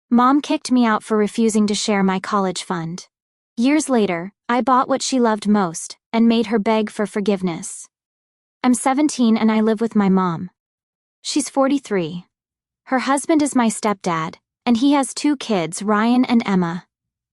Mom kicked me out for refusing to share my college fund. Years later, I bought what she loved most and made her beg for forgiveness. I'm 17 and I live with my mom. She's 43. Her husband is my stepdad, and he has 2 kids, Ryan and Emma.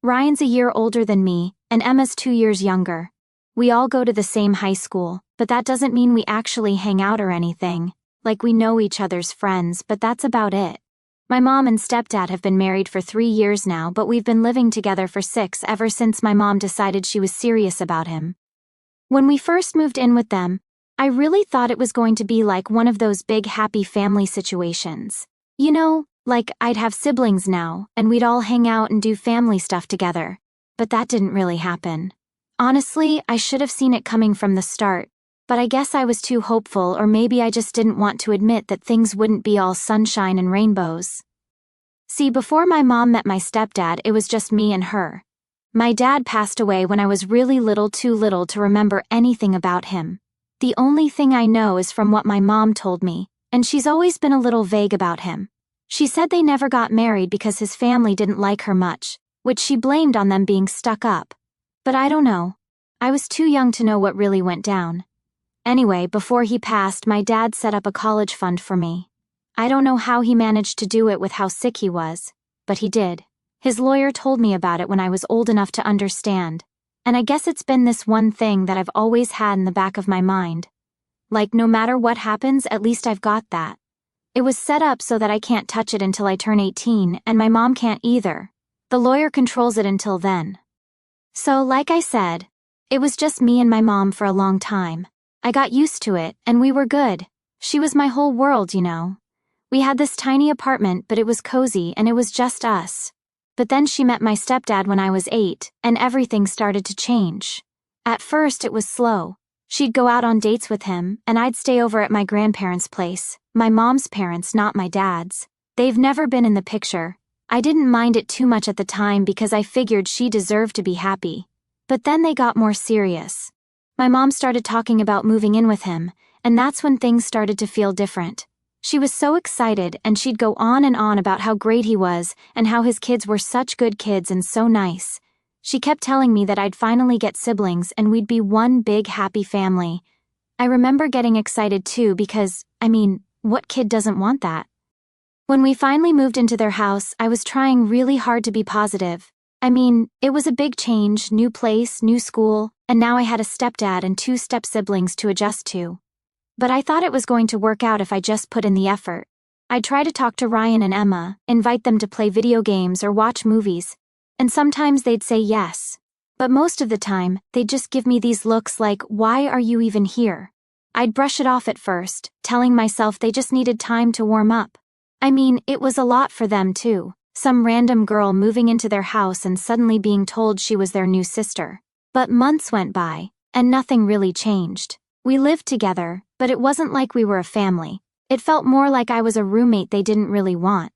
Ryan's a year older than me, and Emma's 2 years younger. We all go to the same high school, but that doesn't mean we actually hang out or anything. Like, we know each other's friends, but that's about it. My mom and stepdad have been married for 3 years now, but we've been living together for 6 ever since my mom decided she was serious about him. When we first moved in with them, I really thought it was going to be like one of those big happy family situations. You know, like I'd have siblings now, and we'd all hang out and do family stuff together. But that didn't really happen. Honestly, I should have seen it coming from the start, but I guess I was too hopeful, or maybe I just didn't want to admit that things wouldn't be all sunshine and rainbows. See, before my mom met my stepdad, it was just me and her. My dad passed away when I was really little, too little to remember anything about him. The only thing I know is from what my mom told me, and she's always been a little vague about him. She said they never got married because his family didn't like her much, which she blamed on them being stuck up. But I don't know. I was too young to know what really went down. Anyway, before he passed, my dad set up a college fund for me. I don't know how he managed to do it with how sick he was, but he did. His lawyer told me about it when I was old enough to understand, and I guess it's been this one thing that I've always had in the back of my mind. Like, no matter what happens, at least I've got that. It was set up so that I can't touch it until I turn 18, and my mom can't either. The lawyer controls it until then. So, like I said, it was just me and my mom for a long time. I got used to it, and we were good. She was my whole world, you know. We had this tiny apartment, but it was cozy, and it was just us. But then she met my stepdad when I was 8, and everything started to change. At first, it was slow. She'd go out on dates with him, and I'd stay over at my grandparents' place, my mom's parents, not my dad's. They've never been in the picture. I didn't mind it too much at the time because I figured she deserved to be happy. But then they got more serious. My mom started talking about moving in with him, and that's when things started to feel different. She was so excited, and she'd go on and on about how great he was and how his kids were such good kids and so nice. She kept telling me that I'd finally get siblings and we'd be one big happy family. I remember getting excited too because, what kid doesn't want that? When we finally moved into their house, I was trying really hard to be positive. It was a big change, new place, new school, and now I had a stepdad and 2 step-siblings to adjust to. But I thought it was going to work out if I just put in the effort. I'd try to talk to Ryan and Emma, invite them to play video games or watch movies, and sometimes they'd say yes. But most of the time, they'd just give me these looks like, "Why are you even here?" I'd brush it off at first, telling myself they just needed time to warm up. It was a lot for them too. Some random girl moving into their house and suddenly being told she was their new sister. But months went by, and nothing really changed. We lived together, but it wasn't like we were a family. It felt more like I was a roommate they didn't really want.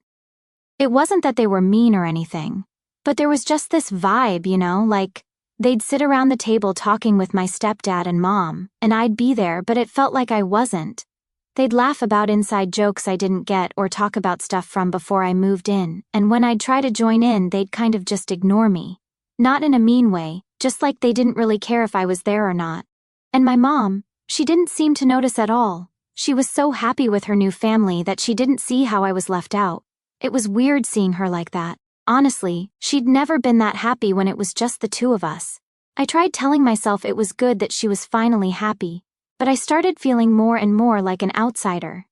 It wasn't that they were mean or anything, but there was just this vibe, like they'd sit around the table talking with my stepdad and mom, and I'd be there, but it felt like I wasn't. They'd laugh about inside jokes I didn't get or talk about stuff from before I moved in, and when I'd try to join in, they'd kind of just ignore me. Not in a mean way, just like they didn't really care if I was there or not. And my mom, she didn't seem to notice at all. She was so happy with her new family that she didn't see how I was left out. It was weird seeing her like that. Honestly, she'd never been that happy when it was just the 2 of us. I tried telling myself it was good that she was finally happy, but I started feeling more and more like an outsider.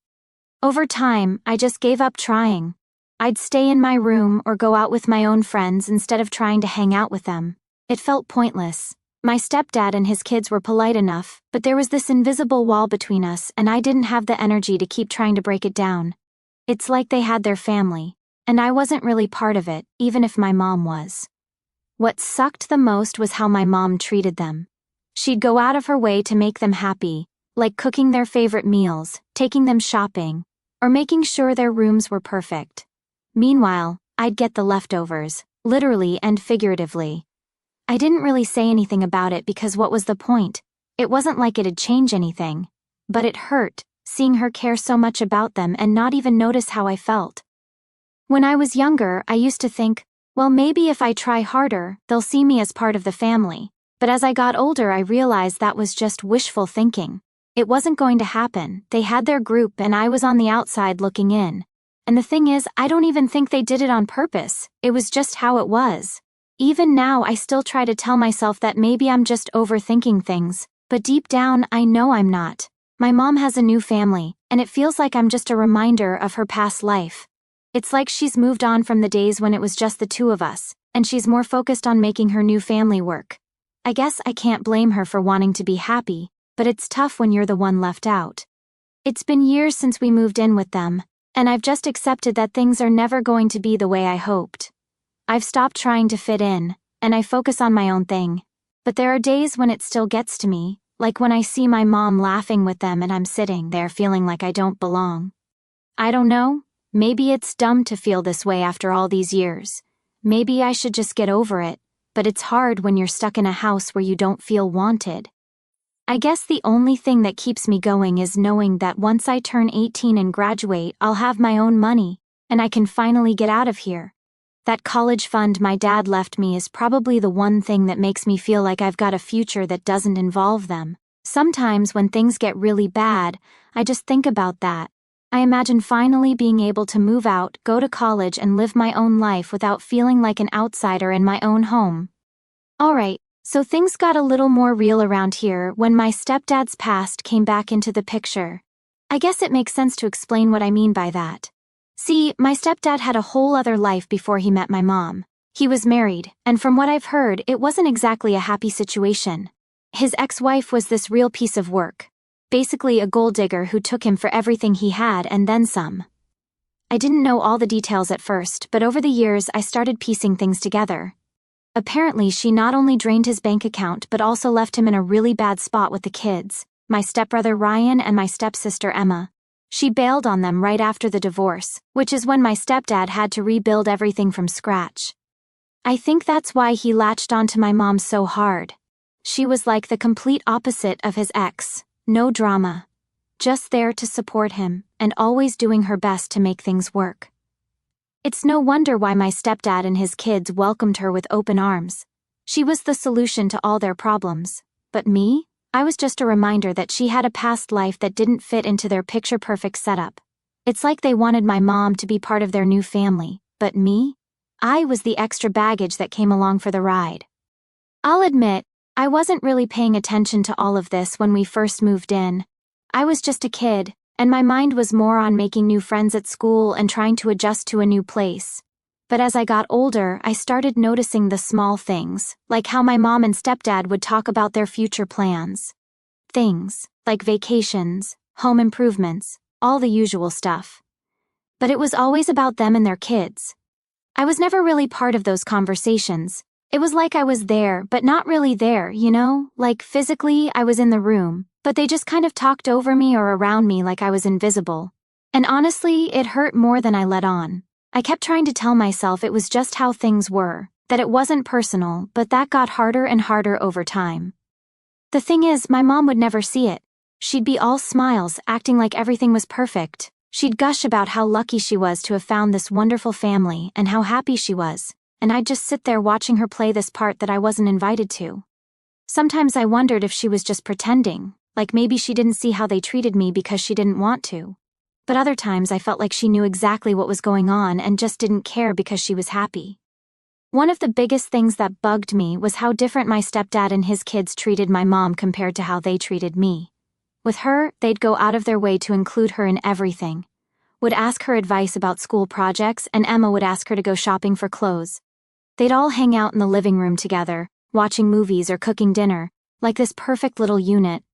Over time, I just gave up trying. I'd stay in my room or go out with my own friends instead of trying to hang out with them. It felt pointless. My stepdad and his kids were polite enough, but there was this invisible wall between us, and I didn't have the energy to keep trying to break it down. It's like they had their family, and I wasn't really part of it, even if my mom was. What sucked the most was how my mom treated them. She'd go out of her way to make them happy, like cooking their favorite meals, taking them shopping, or making sure their rooms were perfect. Meanwhile, I'd get the leftovers, literally and figuratively. I didn't really say anything about it because what was the point? It wasn't like it'd change anything. But it hurt, seeing her care so much about them and not even notice how I felt. When I was younger, I used to think, well, maybe if I try harder, they'll see me as part of the family. But as I got older, I realized that was just wishful thinking. It wasn't going to happen. They had their group and I was on the outside looking in. And the thing is, I don't even think they did it on purpose. It was just how it was. Even now, I still try to tell myself that maybe I'm just overthinking things, but deep down, I know I'm not. My mom has a new family, and it feels like I'm just a reminder of her past life. It's like she's moved on from the days when it was just the two of us, and she's more focused on making her new family work. I guess I can't blame her for wanting to be happy, but it's tough when you're the one left out. It's been years since we moved in with them, and I've just accepted that things are never going to be the way I hoped. I've stopped trying to fit in, and I focus on my own thing. But there are days when it still gets to me, like when I see my mom laughing with them and I'm sitting there feeling like I don't belong. I don't know, maybe it's dumb to feel this way after all these years. Maybe I should just get over it, but it's hard when you're stuck in a house where you don't feel wanted. I guess the only thing that keeps me going is knowing that once I turn 18 and graduate, I'll have my own money, and I can finally get out of here. That college fund my dad left me is probably the one thing that makes me feel like I've got a future that doesn't involve them. Sometimes when things get really bad, I just think about that. I imagine finally being able to move out, go to college, and live my own life without feeling like an outsider in my own home. Alright, so things got a little more real around here when my stepdad's past came back into the picture. I guess it makes sense to explain what I mean by that. See, my stepdad had a whole other life before he met my mom. He was married, and from what I've heard, it wasn't exactly a happy situation. His ex-wife was this real piece of work. Basically a gold digger who took him for everything he had and then some. I didn't know all the details at first, but over the years I started piecing things together. Apparently she not only drained his bank account but also left him in a really bad spot with the kids, my stepbrother Ryan and my stepsister Emma. She bailed on them right after the divorce, which is when my stepdad had to rebuild everything from scratch. I think that's why he latched onto my mom so hard. She was like the complete opposite of his ex, no drama. Just there to support him, and always doing her best to make things work. It's no wonder why my stepdad and his kids welcomed her with open arms. She was the solution to all their problems. But me? I was just a reminder that she had a past life that didn't fit into their picture-perfect setup. It's like they wanted my mom to be part of their new family, but me? I was the extra baggage that came along for the ride. I'll admit, I wasn't really paying attention to all of this when we first moved in. I was just a kid, and my mind was more on making new friends at school and trying to adjust to a new place. But as I got older, I started noticing the small things, like how my mom and stepdad would talk about their future plans. Things, like vacations, home improvements, all the usual stuff. But it was always about them and their kids. I was never really part of those conversations. It was like I was there, but not really there, you know? Like physically, I was in the room, but they just kind of talked over me or around me like I was invisible. And honestly, it hurt more than I let on. I kept trying to tell myself it was just how things were, that it wasn't personal, but that got harder and harder over time. The thing is, my mom would never see it. She'd be all smiles, acting like everything was perfect. She'd gush about how lucky she was to have found this wonderful family and how happy she was, and I'd just sit there watching her play this part that I wasn't invited to. Sometimes I wondered if she was just pretending, like maybe she didn't see how they treated me because she didn't want to. But other times I felt like she knew exactly what was going on and just didn't care because she was happy. One of the biggest things that bugged me was how different my stepdad and his kids treated my mom compared to how they treated me. With her, they'd go out of their way to include her in everything. Would ask her advice about school projects, and Emma would ask her to go shopping for clothes. They'd all hang out in the living room together, watching movies or cooking dinner, like this perfect little unit.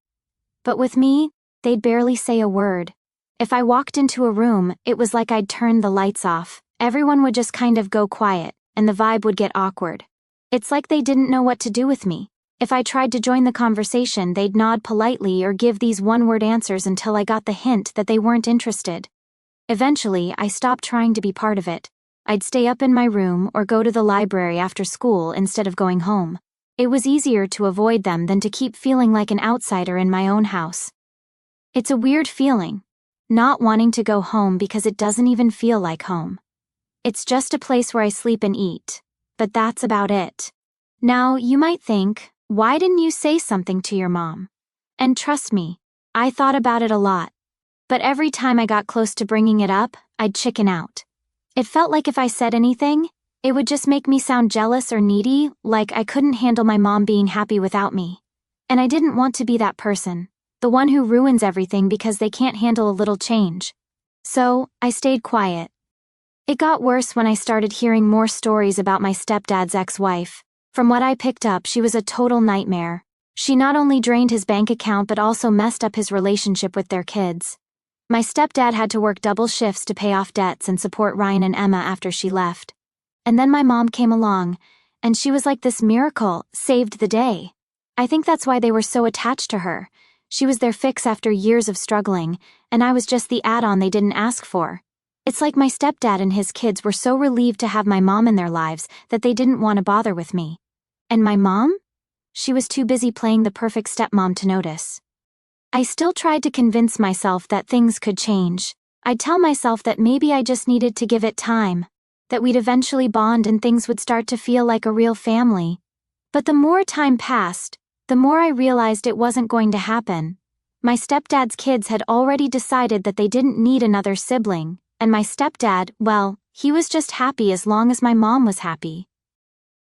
But with me, they'd barely say a word. If I walked into a room, it was like I'd turned the lights off. Everyone would just kind of go quiet, and the vibe would get awkward. It's like they didn't know what to do with me. If I tried to join the conversation, they'd nod politely or give these one-word answers until I got the hint that they weren't interested. Eventually, I stopped trying to be part of it. I'd stay up in my room or go to the library after school instead of going home. It was easier to avoid them than to keep feeling like an outsider in my own house. It's a weird feeling, not wanting to go home because it doesn't even feel like home. It's just a place where I sleep and eat. But that's about it. Now, you might think, why didn't you say something to your mom? And trust me, I thought about it a lot. But every time I got close to bringing it up, I'd chicken out. It felt like if I said anything, it would just make me sound jealous or needy, like I couldn't handle my mom being happy without me. And I didn't want to be that person, the one who ruins everything because they can't handle a little change. So, I stayed quiet. It got worse when I started hearing more stories about my stepdad's ex-wife. From what I picked up, she was a total nightmare. She not only drained his bank account but also messed up his relationship with their kids. My stepdad had to work double shifts to pay off debts and support Ryan and Emma after she left. And then my mom came along, and she was like this miracle, saved the day. I think that's why they were so attached to her. She was their fix after years of struggling, and I was just the add-on they didn't ask for. It's like my stepdad and his kids were so relieved to have my mom in their lives that they didn't want to bother with me. And my mom? She was too busy playing the perfect stepmom to notice. I still tried to convince myself that things could change. I'd tell myself that maybe I just needed to give it time, that we'd eventually bond and things would start to feel like a real family. But the more time passed, the more I realized it wasn't going to happen. My stepdad's kids had already decided that they didn't need another sibling, and my stepdad, well, he was just happy as long as my mom was happy.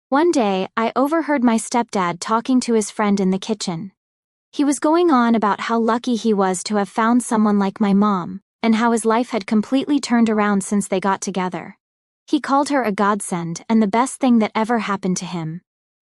One day, I overheard my stepdad talking to his friend in the kitchen. He was going on about how lucky he was to have found someone like my mom, and how his life had completely turned around since they got together. He called her a godsend and the best thing that ever happened to him.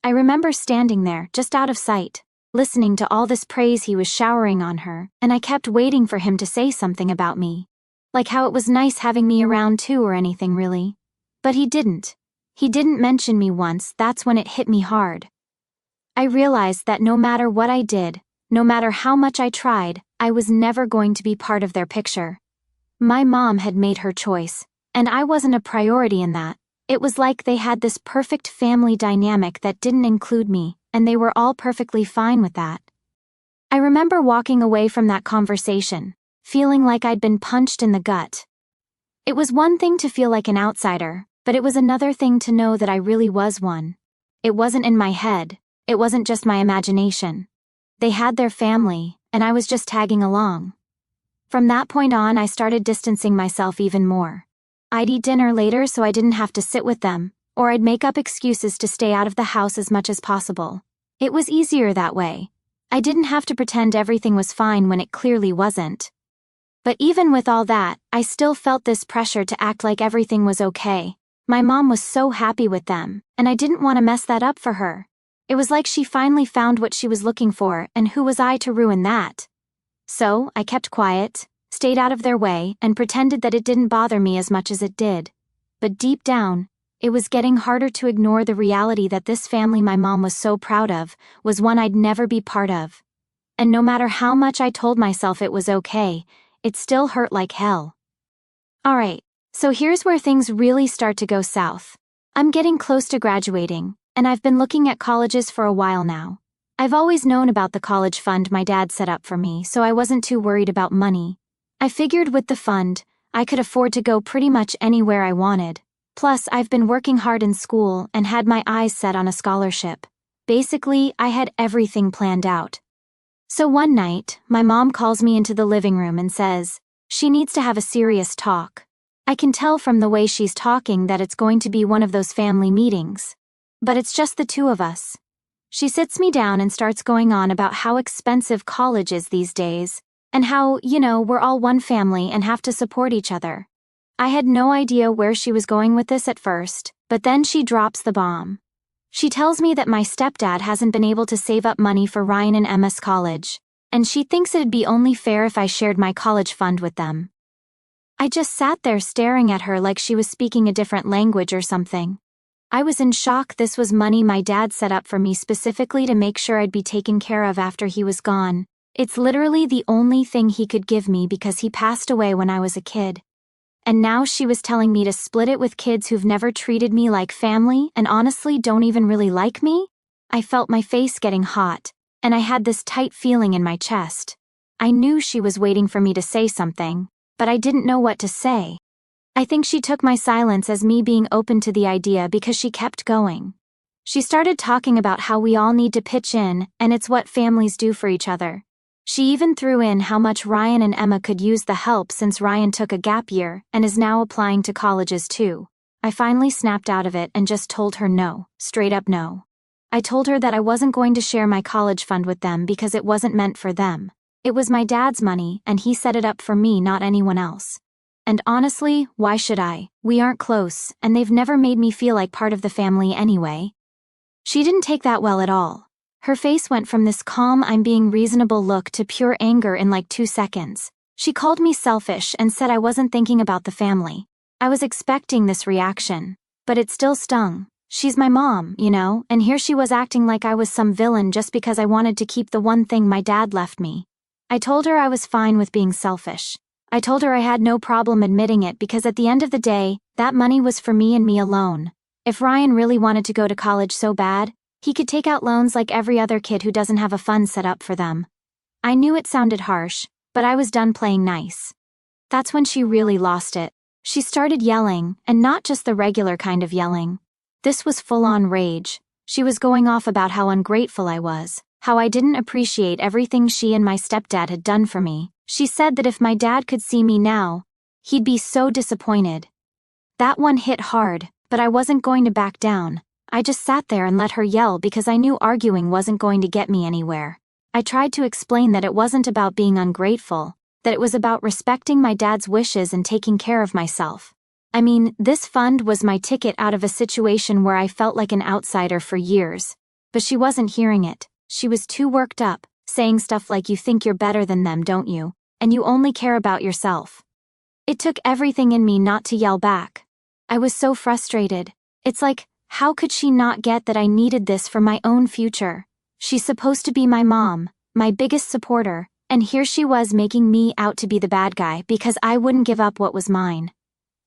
I remember standing there, just out of sight, listening to all this praise he was showering on her, and I kept waiting for him to say something about me. Like how it was nice having me around too or anything really. But he didn't. He didn't mention me once. That's when it hit me hard. I realized that no matter what I did, no matter how much I tried, I was never going to be part of their picture. My mom had made her choice, and I wasn't a priority in that. It was like they had this perfect family dynamic that didn't include me, and they were all perfectly fine with that. I remember walking away from that conversation, feeling like I'd been punched in the gut. It was one thing to feel like an outsider, but it was another thing to know that I really was one. It wasn't in my head, it wasn't just my imagination. They had their family, and I was just tagging along. From that point on, I started distancing myself even more. I'd eat dinner later so I didn't have to sit with them, or I'd make up excuses to stay out of the house as much as possible. It was easier that way. I didn't have to pretend everything was fine when it clearly wasn't. But even with all that, I still felt this pressure to act like everything was okay. My mom was so happy with them, and I didn't want to mess that up for her. It was like she finally found what she was looking for, and who was I to ruin that? So, I kept quiet, stayed out of their way, and pretended that it didn't bother me as much as it did. But deep down, it was getting harder to ignore the reality that this family my mom was so proud of was one I'd never be part of. And no matter how much I told myself it was okay, it still hurt like hell. Alright, so here's where things really start to go south. I'm getting close to graduating, and I've been looking at colleges for a while now. I've always known about the college fund my dad set up for me, so I wasn't too worried about money. I figured with the fund, I could afford to go pretty much anywhere I wanted. Plus, I've been working hard in school and had my eyes set on a scholarship. Basically, I had everything planned out. So one night, my mom calls me into the living room and says, she needs to have a serious talk. I can tell from the way she's talking that it's going to be one of those family meetings. But it's just the two of us. She sits me down and starts going on about how expensive college is these days, and how, we're all one family and have to support each other. I had no idea where she was going with this at first, but then she drops the bomb. She tells me that my stepdad hasn't been able to save up money for Ryan and Emma's college, and she thinks it'd be only fair if I shared my college fund with them. I just sat there staring at her like she was speaking a different language or something. I was in shock. This was money my dad set up for me specifically to make sure I'd be taken care of after he was gone. It's literally the only thing he could give me because he passed away when I was a kid. And now she was telling me to split it with kids who've never treated me like family and honestly don't even really like me? I felt my face getting hot, and I had this tight feeling in my chest. I knew she was waiting for me to say something, but I didn't know what to say. I think she took my silence as me being open to the idea because she kept going. She started talking about how we all need to pitch in, and it's what families do for each other. She even threw in how much Ryan and Emma could use the help since Ryan took a gap year and is now applying to colleges too. I finally snapped out of it and just told her no, straight up no. I told her that I wasn't going to share my college fund with them because it wasn't meant for them. It was my dad's money and he set it up for me, not anyone else. And honestly, why should I? We aren't close, and they've never made me feel like part of the family anyway. She didn't take that well at all. Her face went from this calm I'm being reasonable look to pure anger in like 2 seconds. She called me selfish and said I wasn't thinking about the family. I was expecting this reaction, but it still stung. She's my mom, you know, and here she was acting like I was some villain just because I wanted to keep the one thing my dad left me. I told her I was fine with being selfish. I told her I had no problem admitting it because at the end of the day, that money was for me and me alone. If Ryan really wanted to go to college so bad, he could take out loans like every other kid who doesn't have a fund set up for them. I knew it sounded harsh, but I was done playing nice. That's when she really lost it. She started yelling, and not just the regular kind of yelling. This was full-on rage. She was going off about how ungrateful I was, how I didn't appreciate everything she and my stepdad had done for me. She said that if my dad could see me now, he'd be so disappointed. That one hit hard, but I wasn't going to back down. I just sat there and let her yell because I knew arguing wasn't going to get me anywhere. I tried to explain that it wasn't about being ungrateful, that it was about respecting my dad's wishes and taking care of myself. I mean, this fund was my ticket out of a situation where I felt like an outsider for years. But she wasn't hearing it. She was too worked up, saying stuff like you think you're better than them, don't you? And you only care about yourself. It took everything in me not to yell back. I was so frustrated. It's like, how could she not get that I needed this for my own future? She's supposed to be my mom, my biggest supporter, and here she was making me out to be the bad guy because I wouldn't give up what was mine.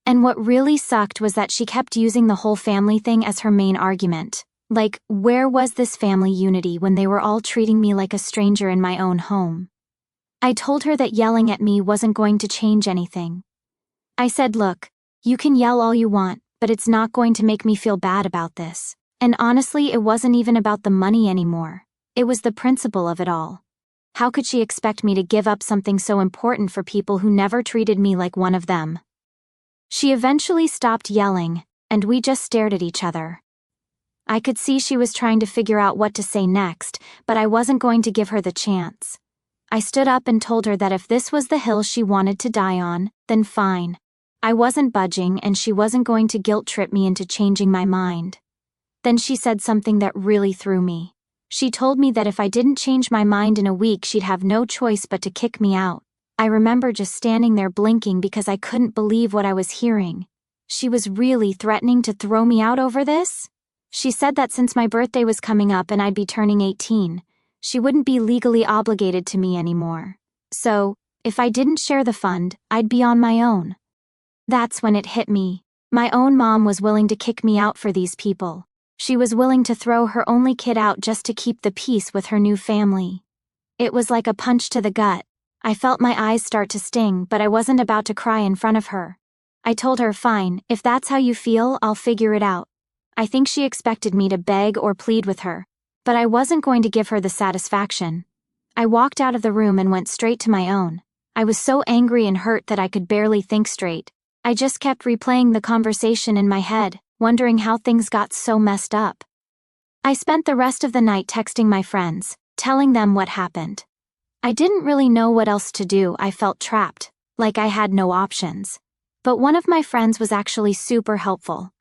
And what really sucked was that she kept using the whole family thing as her main argument. Like, where was this family unity when they were all treating me like a stranger in my own home? I told her that yelling at me wasn't going to change anything. I said, look, you can yell all you want, but it's not going to make me feel bad about this. And honestly, it wasn't even about the money anymore. It was the principle of it all. How could she expect me to give up something so important for people who never treated me like one of them? She eventually stopped yelling, and we just stared at each other. I could see she was trying to figure out what to say next, but I wasn't going to give her the chance. I stood up and told her that if this was the hill she wanted to die on, then fine. I wasn't budging and she wasn't going to guilt-trip me into changing my mind. Then she said something that really threw me. She told me that if I didn't change my mind in a week she'd have no choice but to kick me out. I remember just standing there blinking because I couldn't believe what I was hearing. She was really threatening to throw me out over this? She said that since my birthday was coming up and I'd be turning 18, she wouldn't be legally obligated to me anymore. So, if I didn't share the fund, I'd be on my own. That's when it hit me. My own mom was willing to kick me out for these people. She was willing to throw her only kid out just to keep the peace with her new family. It was like a punch to the gut. I felt my eyes start to sting, but I wasn't about to cry in front of her. I told her, fine, if that's how you feel, I'll figure it out. I think she expected me to beg or plead with her, but I wasn't going to give her the satisfaction. I walked out of the room and went straight to my own. I was so angry and hurt that I could barely think straight. I just kept replaying the conversation in my head, wondering how things got so messed up. I spent the rest of the night texting my friends, telling them what happened. I didn't really know what else to do. I felt trapped, like I had no options. But one of my friends was actually super helpful.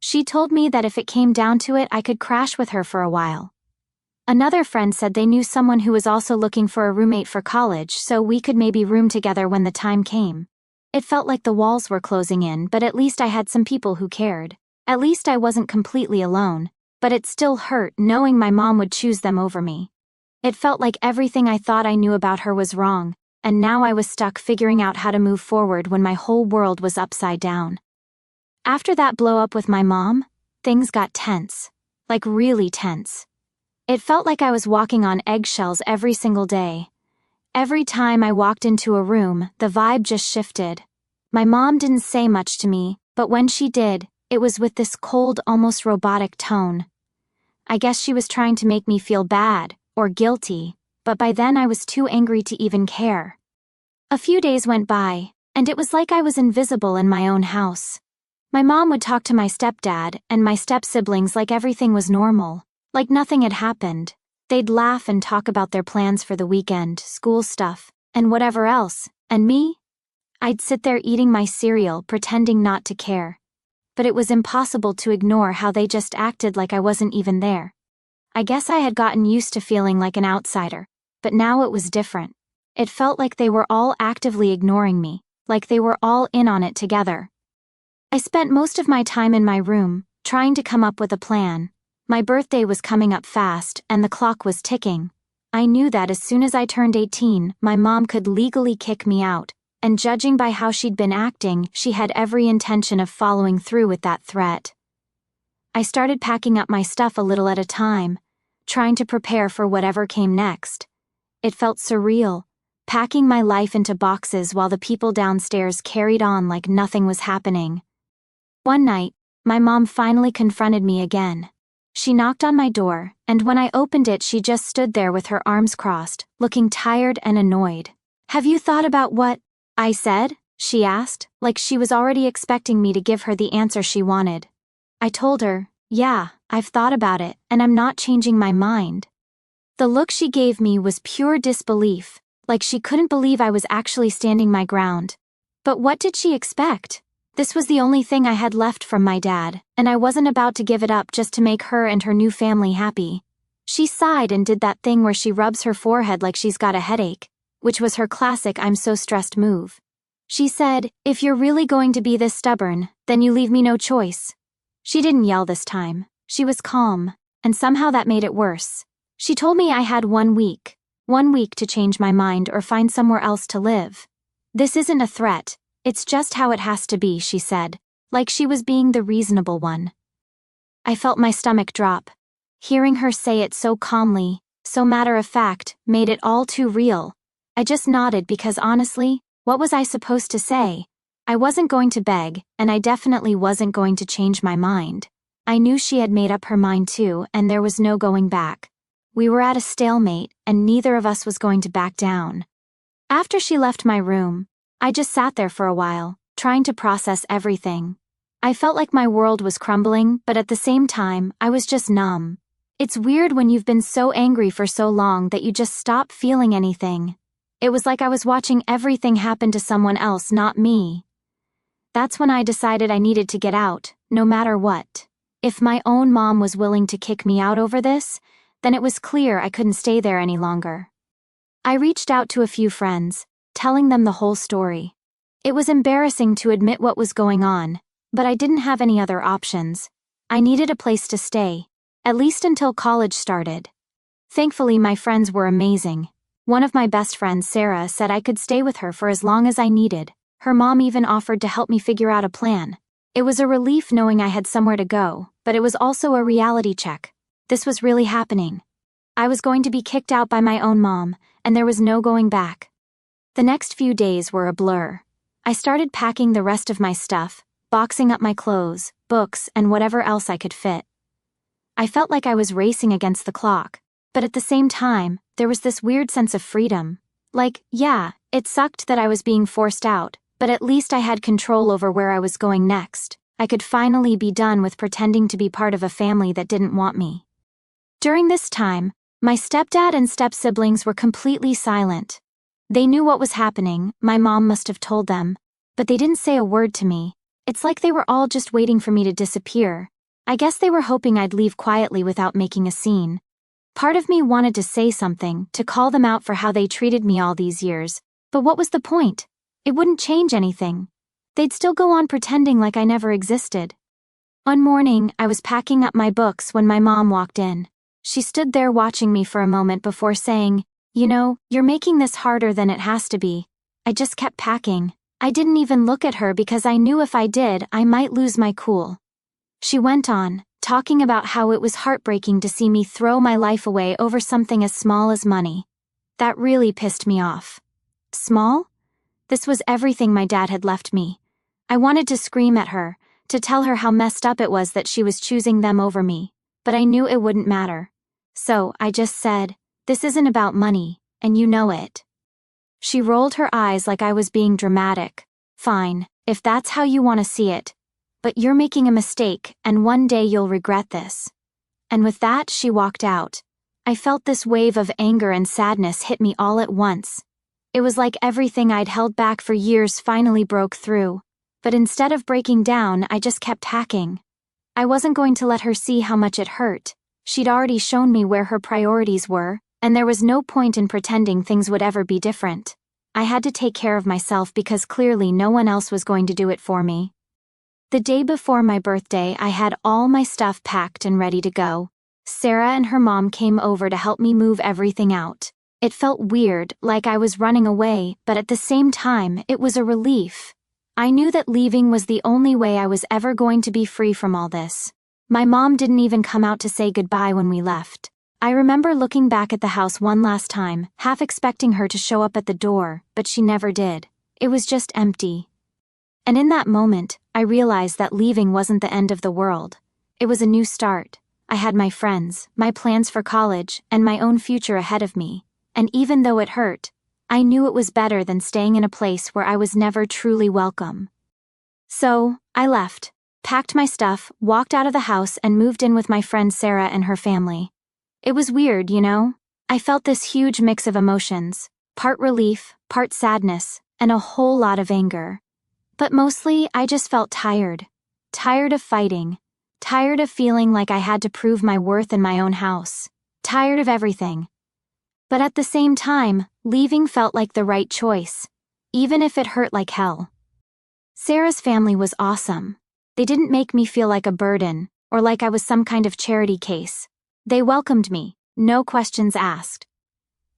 She told me that if it came down to it, I could crash with her for a while. Another friend said they knew someone who was also looking for a roommate for college, so we could maybe room together when the time came. It felt like the walls were closing in, but at least I had some people who cared. At least I wasn't completely alone, but it still hurt knowing my mom would choose them over me. It felt like everything I thought I knew about her was wrong, and now I was stuck figuring out how to move forward when my whole world was upside down. After that blow-up with my mom, things got tense. Like really tense. It felt like I was walking on eggshells every single day. Every time I walked into a room, the vibe just shifted. My mom didn't say much to me, but when she did, it was with this cold, almost robotic tone. I guess she was trying to make me feel bad, or guilty, but by then I was too angry to even care. A few days went by, and it was like I was invisible in my own house. My mom would talk to my stepdad and my step-siblings like everything was normal, like nothing had happened. They'd laugh and talk about their plans for the weekend, school stuff, and whatever else, and me? I'd sit there eating my cereal, pretending not to care. But it was impossible to ignore how they just acted like I wasn't even there. I guess I had gotten used to feeling like an outsider, but now it was different. It felt like they were all actively ignoring me, like they were all in on it together. I spent most of my time in my room, trying to come up with a plan. My birthday was coming up fast, and the clock was ticking. I knew that as soon as I turned 18, my mom could legally kick me out, and judging by how she'd been acting, she had every intention of following through with that threat. I started packing up my stuff a little at a time, trying to prepare for whatever came next. It felt surreal, packing my life into boxes while the people downstairs carried on like nothing was happening. One night, my mom finally confronted me again. She knocked on my door, and when I opened it, she just stood there with her arms crossed, looking tired and annoyed. "Have you thought about what I said?" she asked, like she was already expecting me to give her the answer she wanted. I told her, "Yeah, I've thought about it, and I'm not changing my mind." The look she gave me was pure disbelief, like she couldn't believe I was actually standing my ground. But what did she expect? This was the only thing I had left from my dad, and I wasn't about to give it up just to make her and her new family happy. She sighed and did that thing where she rubs her forehead like she's got a headache, which was her classic "I'm so stressed" move. She said, "If you're really going to be this stubborn, then you leave me no choice." She didn't yell this time. She was calm, and somehow that made it worse. She told me I had 1 week. 1 week to change my mind or find somewhere else to live. "This isn't a threat. It's just how it has to be," she said, like she was being the reasonable one. I felt my stomach drop. Hearing her say it so calmly, so matter-of-fact, made it all too real. I just nodded because honestly, what was I supposed to say? I wasn't going to beg, and I definitely wasn't going to change my mind. I knew she had made up her mind too, and there was no going back. We were at a stalemate, and neither of us was going to back down. After she left my room, I just sat there for a while, trying to process everything. I felt like my world was crumbling, but at the same time, I was just numb. It's weird when you've been so angry for so long that you just stop feeling anything. It was like I was watching everything happen to someone else, not me. That's when I decided I needed to get out, no matter what. If my own mom was willing to kick me out over this, then it was clear I couldn't stay there any longer. I reached out to a few friends, telling them the whole story. It was embarrassing to admit what was going on, but I didn't have any other options. I needed a place to stay, at least until college started. Thankfully, my friends were amazing. One of my best friends, Sarah, said I could stay with her for as long as I needed. Her mom even offered to help me figure out a plan. It was a relief knowing I had somewhere to go, but it was also a reality check. This was really happening. I was going to be kicked out by my own mom, and there was no going back. The next few days were a blur. I started packing the rest of my stuff, boxing up my clothes, books, and whatever else I could fit. I felt like I was racing against the clock, but at the same time, there was this weird sense of freedom. Like, yeah, it sucked that I was being forced out, but at least I had control over where I was going next. I could finally be done with pretending to be part of a family that didn't want me. During this time, my stepdad and step-siblings were completely silent. They knew what was happening, my mom must have told them, but they didn't say a word to me. It's like they were all just waiting for me to disappear. I guess they were hoping I'd leave quietly without making a scene. Part of me wanted to say something, to call them out for how they treated me all these years, but what was the point? It wouldn't change anything. They'd still go on pretending like I never existed. One morning, I was packing up my books when my mom walked in. She stood there watching me for a moment before saying, "You know, you're making this harder than it has to be." I just kept packing. I didn't even look at her because I knew if I did, I might lose my cool. She went on, talking about how it was heartbreaking to see me throw my life away over something as small as money. That really pissed me off. Small? This was everything my dad had left me. I wanted to scream at her, to tell her how messed up it was that she was choosing them over me, but I knew it wouldn't matter. So, I just said, "This isn't about money, and you know it." She rolled her eyes like I was being dramatic. "Fine, if that's how you want to see it. But you're making a mistake, and one day you'll regret this." And with that, she walked out. I felt this wave of anger and sadness hit me all at once. It was like everything I'd held back for years finally broke through. But instead of breaking down, I just kept hacking. I wasn't going to let her see how much it hurt. She'd already shown me where her priorities were, and there was no point in pretending things would ever be different. I had to take care of myself because clearly no one else was going to do it for me. The day before my birthday, I had all my stuff packed and ready to go. Sarah and her mom came over to help me move everything out. It felt weird, like I was running away, but at the same time, it was a relief. I knew that leaving was the only way I was ever going to be free from all this. My mom didn't even come out to say goodbye when we left. I remember looking back at the house one last time, half expecting her to show up at the door, but she never did. It was just empty. And in that moment, I realized that leaving wasn't the end of the world. It was a new start. I had my friends, my plans for college, and my own future ahead of me. And even though it hurt, I knew it was better than staying in a place where I was never truly welcome. So, I left, packed my stuff, walked out of the house, and moved in with my friend Sarah and her family. It was weird, you know? I felt this huge mix of emotions, part relief, part sadness, and a whole lot of anger. But mostly, I just felt tired. Tired of fighting. Tired of feeling like I had to prove my worth in my own house. Tired of everything. But at the same time, leaving felt like the right choice, even if it hurt like hell. Sarah's family was awesome. They didn't make me feel like a burden, or like I was some kind of charity case. They welcomed me, no questions asked.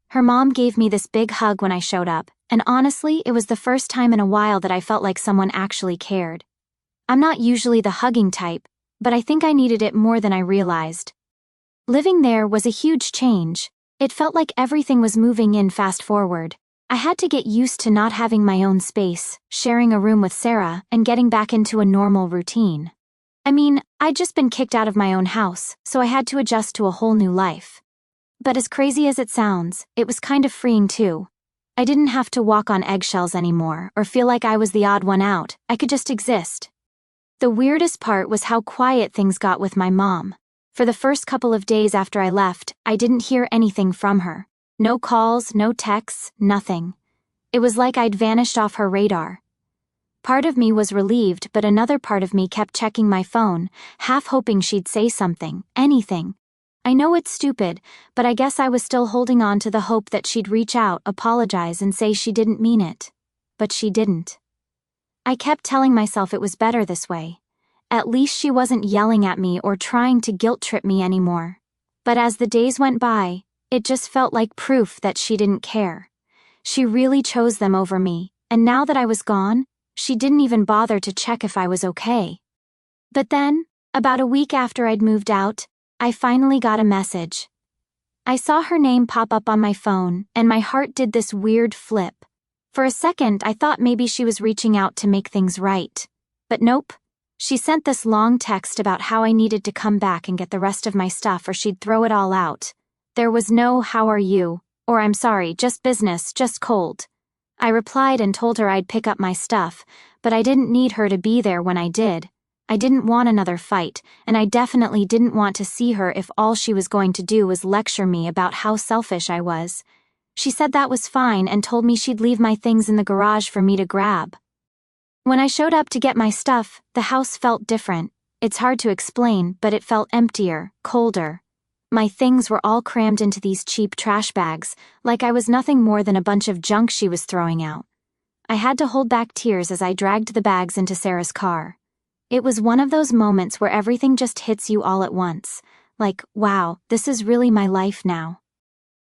Her mom gave me this big hug when I showed up, and honestly, it was the first time in a while that I felt like someone actually cared. I'm not usually the hugging type, but I think I needed it more than I realized. Living there was a huge change. It felt like everything was moving in fast forward. I had to get used to not having my own space, sharing a room with Sarah, and getting back into a normal routine. I mean, I'd just been kicked out of my own house, so I had to adjust to a whole new life. But as crazy as it sounds, it was kind of freeing too. I didn't have to walk on eggshells anymore or feel like I was the odd one out. I could just exist. The weirdest part was how quiet things got with my mom. For the first couple of days after I left, I didn't hear anything from her. No calls, no texts, nothing. It was like I'd vanished off her radar. Part of me was relieved, but another part of me kept checking my phone, half hoping she'd say something, anything. I know it's stupid, but I guess I was still holding on to the hope that she'd reach out, apologize, and say she didn't mean it. But she didn't. I kept telling myself it was better this way. At least she wasn't yelling at me or trying to guilt-trip me anymore. But as the days went by, it just felt like proof that she didn't care. She really chose them over me, and now that I was gone, she didn't even bother to check if I was okay. But then, about a week after I'd moved out, I finally got a message. I saw her name pop up on my phone, and my heart did this weird flip. For a second, I thought maybe she was reaching out to make things right. But nope. She sent this long text about how I needed to come back and get the rest of my stuff or she'd throw it all out. There was no "how are you?" or "I'm sorry, just business, just cold." I replied and told her I'd pick up my stuff, but I didn't need her to be there when I did. I didn't want another fight, and I definitely didn't want to see her if all she was going to do was lecture me about how selfish I was. She said that was fine and told me she'd leave my things in the garage for me to grab. When I showed up to get my stuff, the house felt different. It's hard to explain, but it felt emptier, colder. My things were all crammed into these cheap trash bags, like I was nothing more than a bunch of junk she was throwing out. I had to hold back tears as I dragged the bags into Sarah's car. It was one of those moments where everything just hits you all at once. Like, wow, this is really my life now.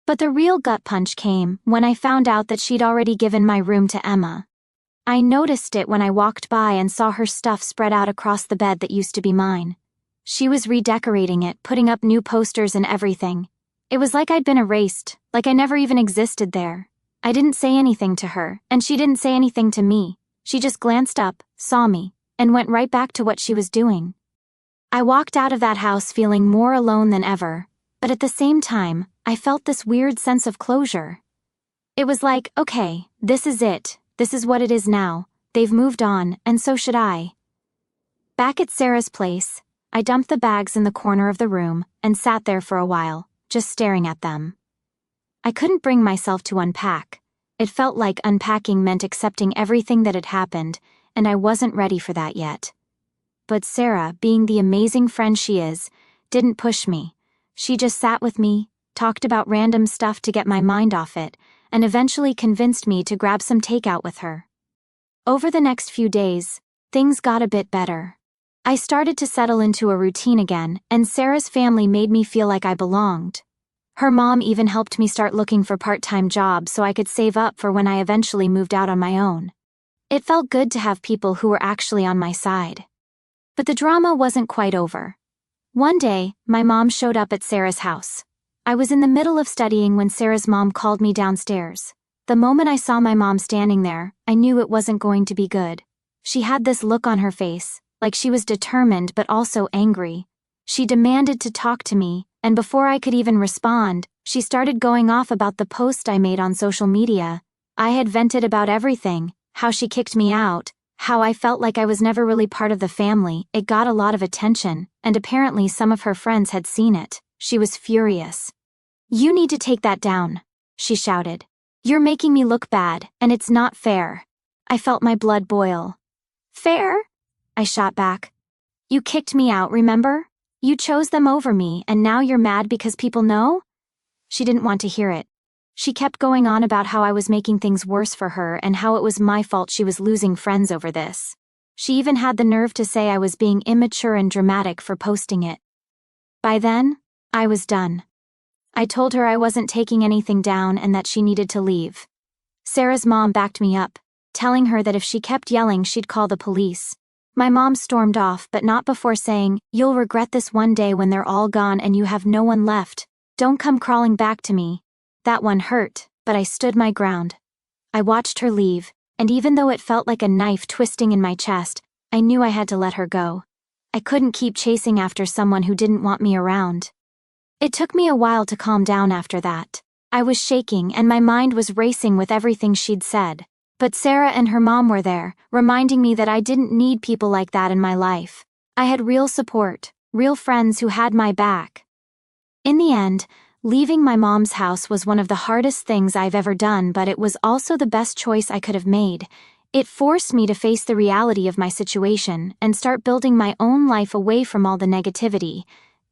But the real gut punch came when I found out that she'd already given my room to Emma. I noticed it when I walked by and saw her stuff spread out across the bed that used to be mine. She was redecorating it, putting up new posters and everything. It was like I'd been erased, like I never even existed there. I didn't say anything to her, and she didn't say anything to me. She just glanced up, saw me, and went right back to what she was doing. I walked out of that house feeling more alone than ever, but at the same time, I felt this weird sense of closure. It was like, okay, this is it, this is what it is now, they've moved on, and so should I. Back at Sarah's place, I dumped the bags in the corner of the room and sat there for a while, just staring at them. I couldn't bring myself to unpack. It felt like unpacking meant accepting everything that had happened, and I wasn't ready for that yet. But Sarah, being the amazing friend she is, didn't push me. She just sat with me, talked about random stuff to get my mind off it, and eventually convinced me to grab some takeout with her. Over the next few days, things got a bit better. I started to settle into a routine again, and Sarah's family made me feel like I belonged. Her mom even helped me start looking for part-time jobs so I could save up for when I eventually moved out on my own. It felt good to have people who were actually on my side. But the drama wasn't quite over. One day, my mom showed up at Sarah's house. I was in the middle of studying when Sarah's mom called me downstairs. The moment I saw my mom standing there, I knew it wasn't going to be good. She had this look on her face, like she was determined but also angry. She demanded to talk to me, and before I could even respond, she started going off about the post I made on social media. I had vented about everything, how she kicked me out, how I felt like I was never really part of the family. It got a lot of attention, and apparently some of her friends had seen it. She was furious. "You need to take that down," she shouted. "You're making me look bad, and it's not fair." I felt my blood boil. "Fair?" I shot back. "You kicked me out, remember? You chose them over me, and now you're mad because people know?" She didn't want to hear it. She kept going on about how I was making things worse for her and how it was my fault she was losing friends over this. She even had the nerve to say I was being immature and dramatic for posting it. By then, I was done. I told her I wasn't taking anything down and that she needed to leave. Sarah's mom backed me up, telling her that if she kept yelling she'd call the police. My mom stormed off, but not before saying, "You'll regret this one day when they're all gone and you have no one left. Don't come crawling back to me." That one hurt, but I stood my ground. I watched her leave, and even though it felt like a knife twisting in my chest, I knew I had to let her go. I couldn't keep chasing after someone who didn't want me around. It took me a while to calm down after that. I was shaking and my mind was racing with everything she'd said. But Sarah and her mom were there, reminding me that I didn't need people like that in my life. I had real support, real friends who had my back. In the end, leaving my mom's house was one of the hardest things I've ever done, but it was also the best choice I could have made. It forced me to face the reality of my situation and start building my own life away from all the negativity.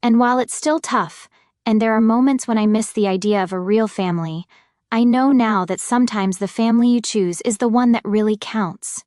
And while it's still tough, and there are moments when I miss the idea of a real family, I know now that sometimes the family you choose is the one that really counts.